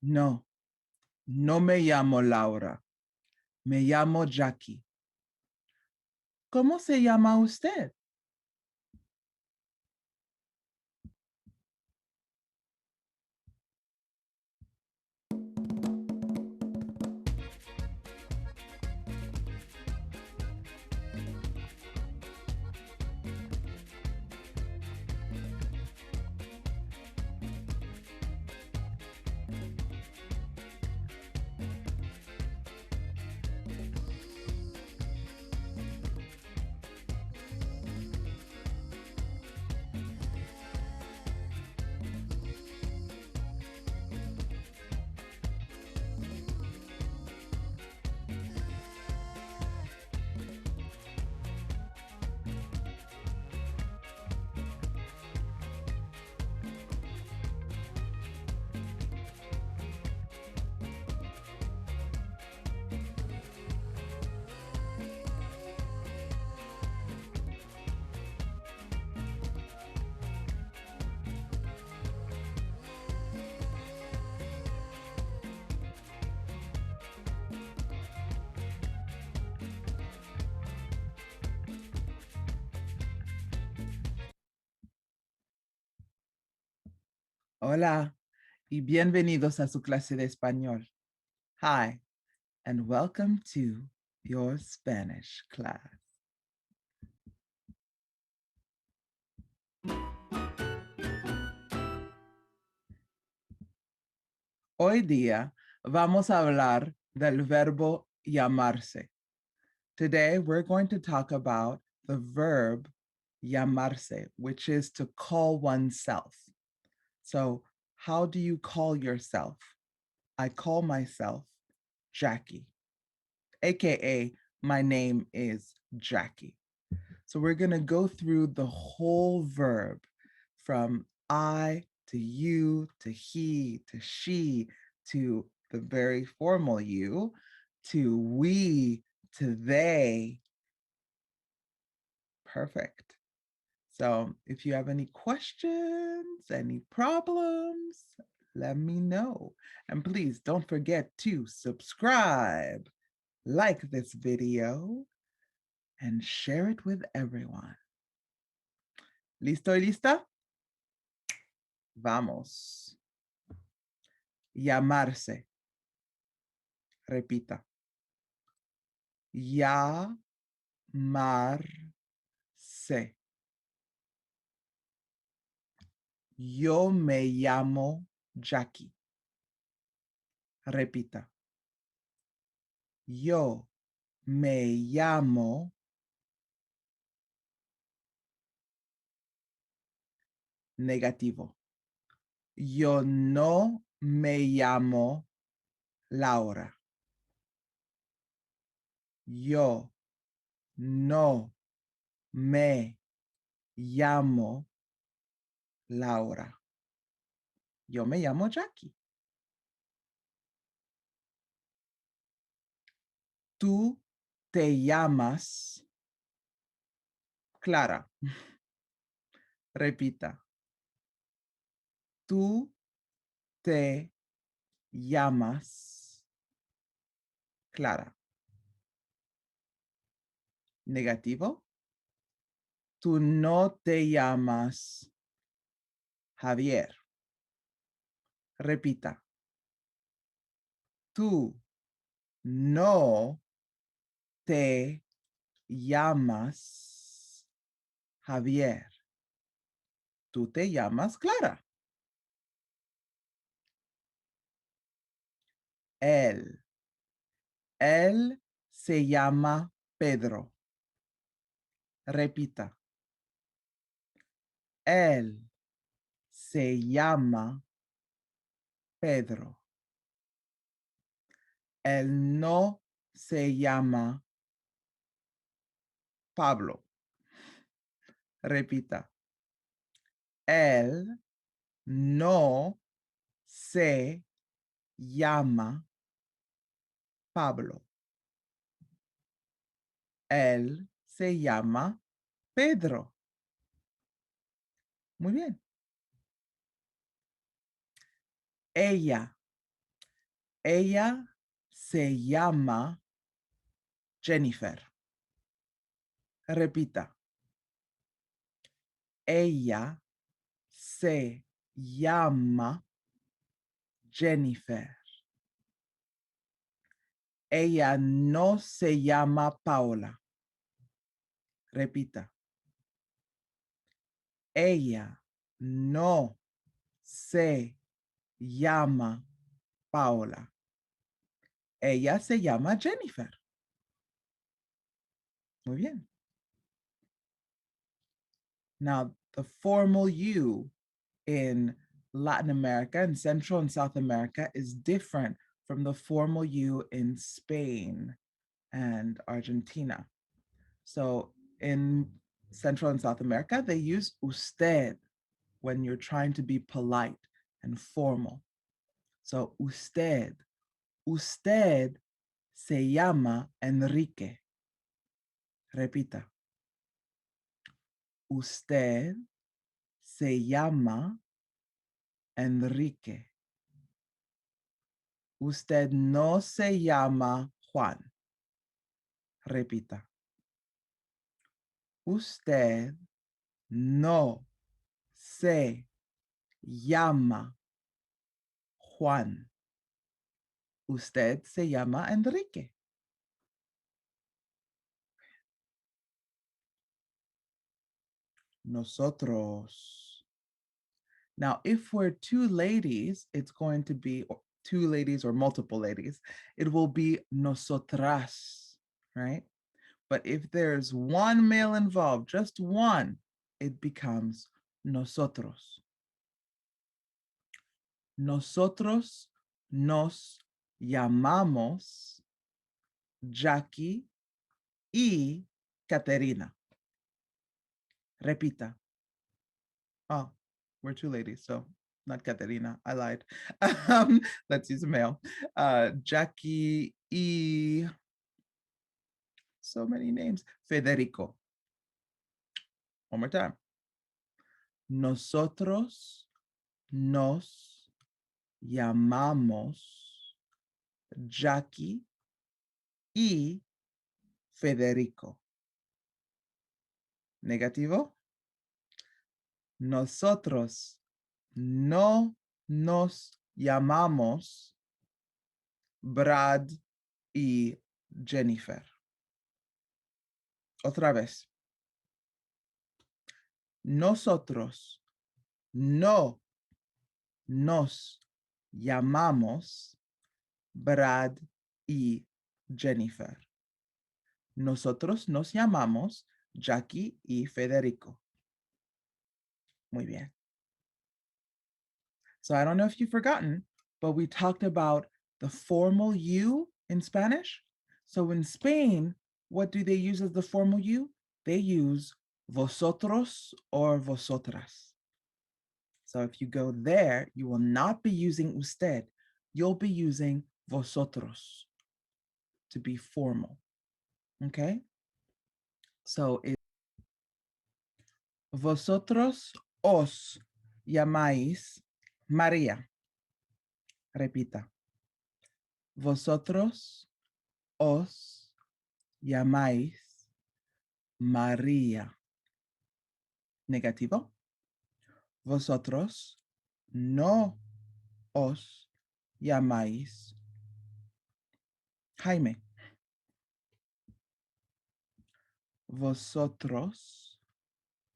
No, no me llamo Laura. Me llamo Jackie. ¿Cómo se llama usted? Hola y bienvenidos a su clase de español. Hi and welcome to your Spanish class. Hoy día vamos a hablar del verbo llamarse. Today we're going to talk about the verb llamarse, which is to call oneself. So, how do you call yourself? I call myself Jackie, aka my name is Jackie. So we're going to go through the whole verb from I to you to he to she to the very formal you to we to they. Perfect. So if you have any questions, any problems, let me know. And please don't forget to subscribe, like this video, and share it with everyone. ¿Listo y lista? Vamos. Llamarse. Repita. Llamarse. Yo me llamo Jackie. Repita. Yo me llamo negativo. Yo no me llamo Laura. Yo no me llamo Laura. Yo me llamo Jackie. Tú te llamas Clara. Repita. Tú te llamas Clara. Negativo. Tú no te llamas Javier. Repita. Tú no te llamas Javier. Tú te llamas Clara. Él. Él se llama Pedro. Repita. Él se llama Pedro. Él no se llama Pablo. Repita. Él no se llama Pablo. Él se llama Pedro. Muy bien. Ella. Ella se llama Jennifer. Repita. Ella se llama Jennifer. Ella no se llama Paola. Repita. Ella no se llama Paola. Ella se llama Jennifer. Muy bien. Now, the formal you in Latin America and Central and South America is different from the formal you in Spain and Argentina. So in Central and South America, they use usted when you're trying to be polite and formal. So usted se llama Enrique. Repita. Usted se llama Enrique. Usted no se llama Juan. Repita. Usted no se llama Juan. Usted se llama Enrique. Nosotros. Now, if we're two ladies, it's going to be two ladies or multiple ladies. It will be nosotras, right? But if there's one male involved, just one, it becomes nosotros. Nosotros nos llamamos Jackie y Caterina. Repita. Oh, we're two ladies, so not Caterina. I lied. Let's use a male. Jackie y so many names. Federico. One more time. Nosotros nos llamamos Jackie y Federico. Negativo. Nosotros no nos llamamos Brad y Jennifer. Otra vez. Nosotros no nos llamamos Brad y Jennifer. Nosotros nos llamamos Jackie y Federico. Muy bien. So I don't know if you've forgotten, but we talked about the formal you in Spanish. So in Spain, what do they use as the formal you? They use vosotros or vosotras. So if you go there, you will not be using usted. You'll be using vosotros to be formal. Okay? So vosotros os llamáis María. Repita. Vosotros os llamáis María. Negativo. Vosotros no os llamáis Jaime. Vosotros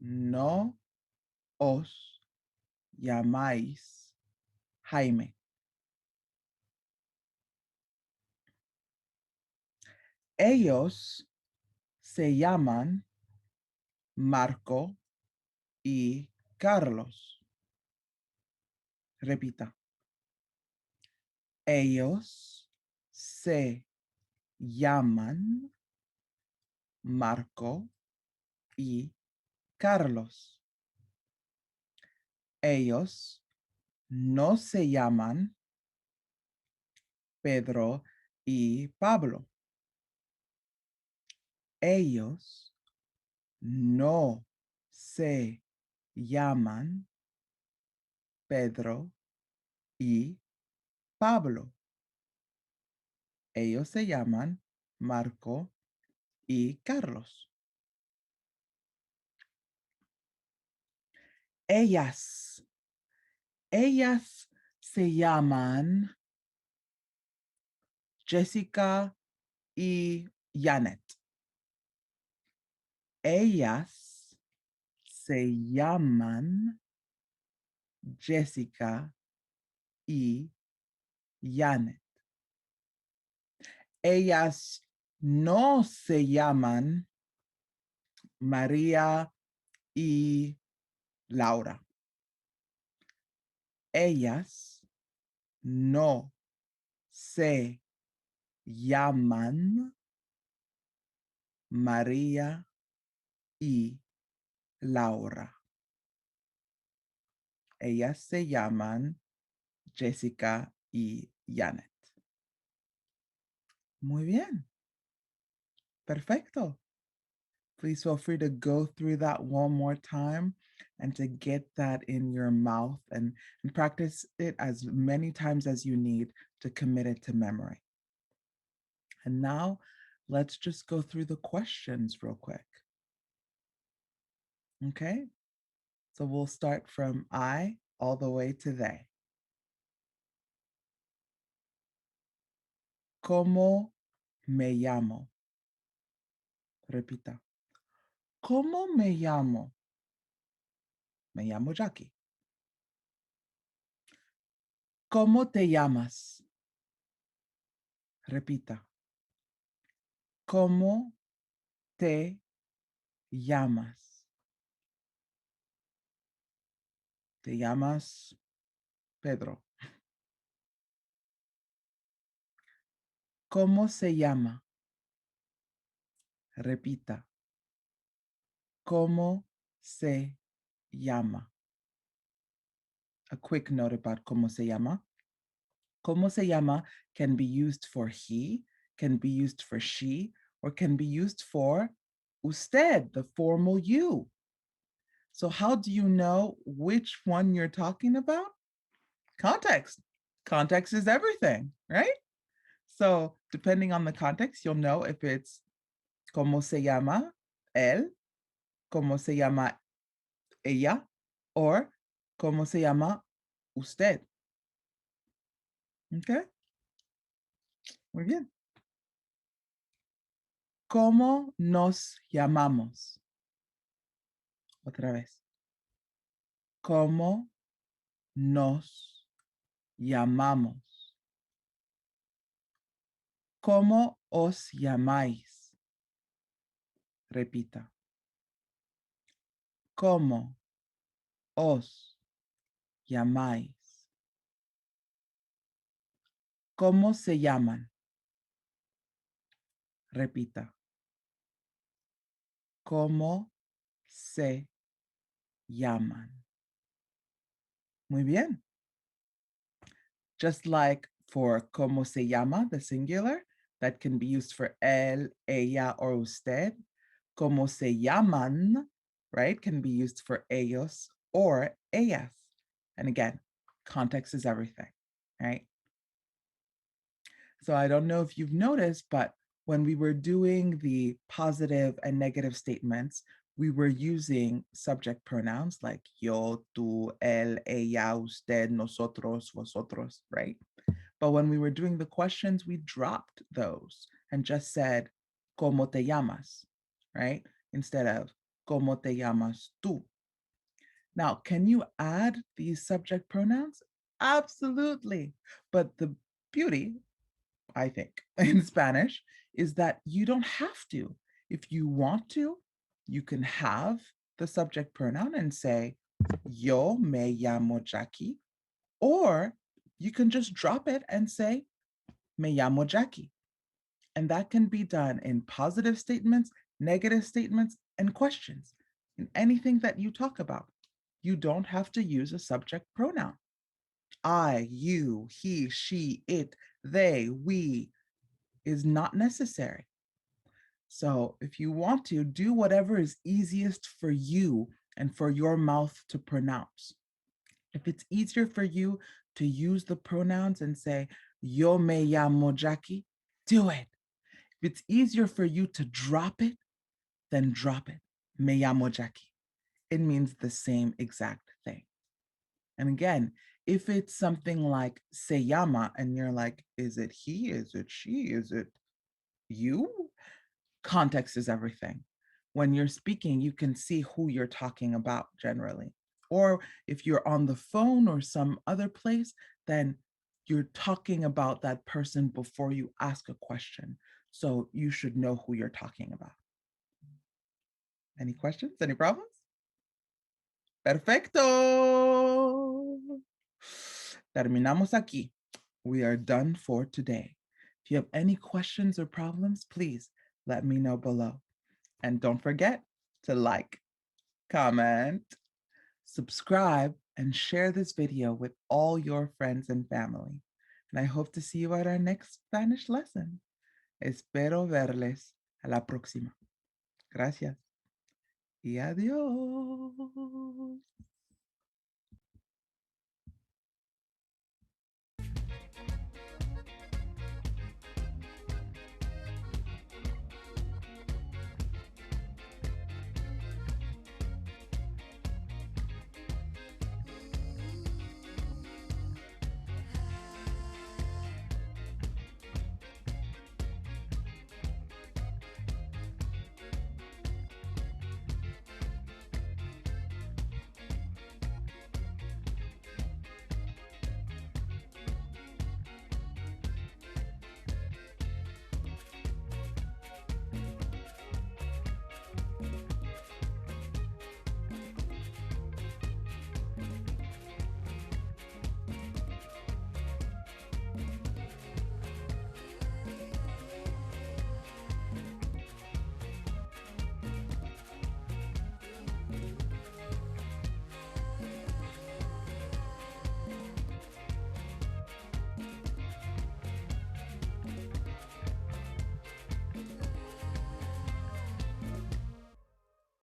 no os llamáis Jaime. Ellos se llaman Marco y Carlos. Repita. Ellos se llaman Marco y Carlos. Ellos no se llaman Pedro y Pablo. Ellos no se llaman Pedro y Pablo. Ellos se llaman Marco y Carlos. Ellas. Ellas se llaman Jessica y Janet. Ellas se llaman Jessica y Janet. Ellas no se llaman María y Laura. Ellas no se llaman María y Laura. Ellas se llaman Jessica y Janet. Muy bien. Perfecto. Please feel free to go through that one more time and to get that in your mouth and practice it as many times as you need to commit it to memory. And now let's just go through the questions real quick. Okay? So we'll start from I all the way to they. ¿Cómo me llamo? Repita. ¿Cómo me llamo? Me llamo Jackie. ¿Cómo te llamas? Repita. ¿Cómo te llamas? Te llamas Pedro. ¿Cómo se llama? Repita. ¿Cómo se llama? A quick note about cómo se llama. Cómo se llama can be used for he, can be used for she, or can be used for usted, the formal you. So how do you know which one you're talking about? Context. Context is everything, right? So depending on the context, you'll know if it's cómo se llama él, cómo se llama ella, or cómo se llama usted. Okay? Muy bien. ¿Cómo nos llamamos? Otra vez. ¿Cómo nos llamamos? ¿Cómo os llamáis? Repita. ¿Cómo os llamáis? ¿Cómo se llaman? Repita. ¿Cómo se llaman? Muy bien. Just like for cómo se llama, the singular, that can be used for él, ella, or usted. Cómo se llaman, right, can be used for ellos or ellas. And again, context is everything, right? So I don't know if you've noticed, but when we were doing the positive and negative statements, we were using subject pronouns like yo, tú, él, ella, usted, nosotros, vosotros, right? But when we were doing the questions, we dropped those and just said, ¿Cómo te llamas? Right? Instead of, ¿Cómo te llamas tú? Now, can you add these subject pronouns? Absolutely. But the beauty, I think, in Spanish is that you don't have to. If you want to, you can have the subject pronoun and say, yo me llamo Jackie, or you can just drop it and say, me llamo Jackie. And that can be done in positive statements, negative statements, and questions. In anything that you talk about, you don't have to use a subject pronoun. I, you, he, she, it, they, we is not necessary. So if you want to, do whatever is easiest for you and for your mouth to pronounce. If it's easier for you to use the pronouns and say, yo me llamo Jackie, do it. If it's easier for you to drop it, then drop it. Me llamo Jackie. It means the same exact thing. And again, if it's something like se llama and you're like, is it he? Is it she? Is it you? Context is everything. When you're speaking, you can see who you're talking about generally. Or if you're on the phone or some other place, then you're talking about that person before you ask a question. So you should know who you're talking about. Any questions? Any problems? Perfecto. Terminamos aquí. We are done for today. If you have any questions or problems, please let me know below. And don't forget to like, comment, subscribe, and share this video with all your friends and family. And I hope to see you at our next Spanish lesson. Espero verles a la próxima. Gracias y adiós.